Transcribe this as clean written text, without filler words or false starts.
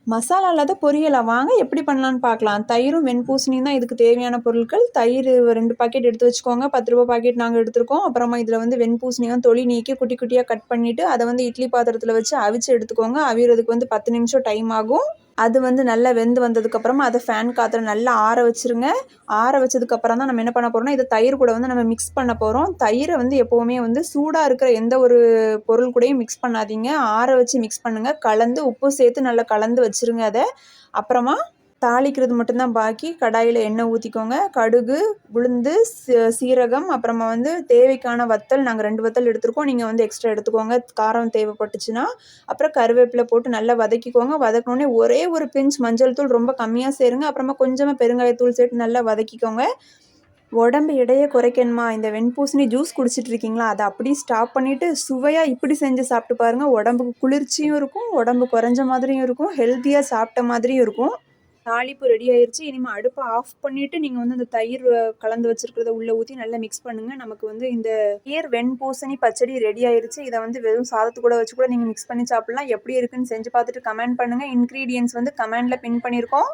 மசாலா இல்லாத பொரியலா? வாங்க எப்படி பண்ணலான்னு பார்க்கலாம். தயிரும், வெண்பூசணியும் தான் இதுக்கு தேவையான பொருட்கள். தயிர் 2 பாக்கெட் எடுத்து வச்சுக்கோங்க. ரூ. 10 பாக்கெட் நாங்க எடுத்திருக்கோம். அப்புறமா இதில வந்து வெண்பூசணியும் தொலி நீக்கி குட்டி குட்டியா கட் பண்ணிட்டு, அத வந்து இட்லி பாத்திரத்தில வச்சு அவிச்சு எடுத்துக்கோங்க. அவியறதுக்கு வந்து 10 நிமிஷம் டைம் ஆகும். அது வந்து நல்லா வெந்து வந்ததுக்கப்புறமா அத ஃபேன் காத்துல நல்லா ஆற வச்சுருங்க. ஆற வச்சதுக்கப்புறம் தான் நம்ம என்ன பண்ண போறோம்னா, இத தயிர் கூட வந்து நம்ம மிக்ஸ் பண்ண போறோம். தயிர வந்து எப்பவுமே வந்து சூடா இருக்கிற எந்த ஒரு பொருள் கூடயும் மிக்ஸ் பண்ணாதீங்க. ஆற வச்சு மிக்ஸ் பண்ணுங்க. கலந்து உப்பு சேர்த்து நல்லா கலந்து வச்சுருங்க அத. அப்புறமா தாளிக்கிறது மட்டும் தான் பாக்கி. கடாயில எண்ணெய் ஊத்திக்கோங்க. கடுகு, உளுந்து, சீரகம், அப்புறமா வந்து தேவைக்கான வத்தல் நாங்க 2 வத்தல் எடுத்திருக்கோம். நீங்க வந்து எக்ஸ்ட்ரா எடுத்துக்கோங்க காரம் தேவைப்பட்டுச்சுன்னா. அப்புறம் கருவேப்பில போட்டு நல்லா வதக்கிக்கோங்க. வதக்குனோனே ஒரே ஒரு பிஞ்ச் மஞ்சள் தூள் ரொம்ப கம்மியா சேருங்க. அப்புறமா கொஞ்சமா பெருங்காயத்தூள் சேர்த்து நல்லா வதக்கிக்கோங்க. உடம்பு எடைய குறைக்கணுமா, இந்த வெண்பூசணி ஜூஸ் குடிச்சிட்டு இருக்கீங்களா? அத அப்படியே ஸ்டாப் பண்ணிட்டு, சுவையா இப்படி செஞ்சு சாப்பிட்டு பாருங்க. உடம்புக்கு குளிர்ச்சியும் இருக்கும், உடம்பு குறைஞ்ச மாதிரியும் இருக்கும், ஹெல்த்தியா சாப்பிட்ட மாதிரியும் இருக்கும். தாளிப்பு ரெடி ஆயிருச்சு. இனிமே அடுப்ப ஆஃப் பண்ணிட்டு, நீங்க வந்து அந்த தயிர் கலந்து வச்சிருக்கிறத உள்ள ஊத்தி நல்லா மிக்ஸ் பண்ணுங்க. நமக்கு வந்து இந்த வெண்பூசணி பச்சடி ரெடி ஆயிருச்சு. இத வந்து வெறும் சாதத்து கூட வச்சு கூட நீங்க மிக்ஸ் பண்ணி சாப்பிடலாம். எப்படி இருக்குன்னு செஞ்சு பார்த்துட்டு கமெண்ட் பண்ணுங்க. இன்கிரீடியன்ட்ஸ் வந்து கமெண்ட்ல பின் பண்ணியிருக்கோம்.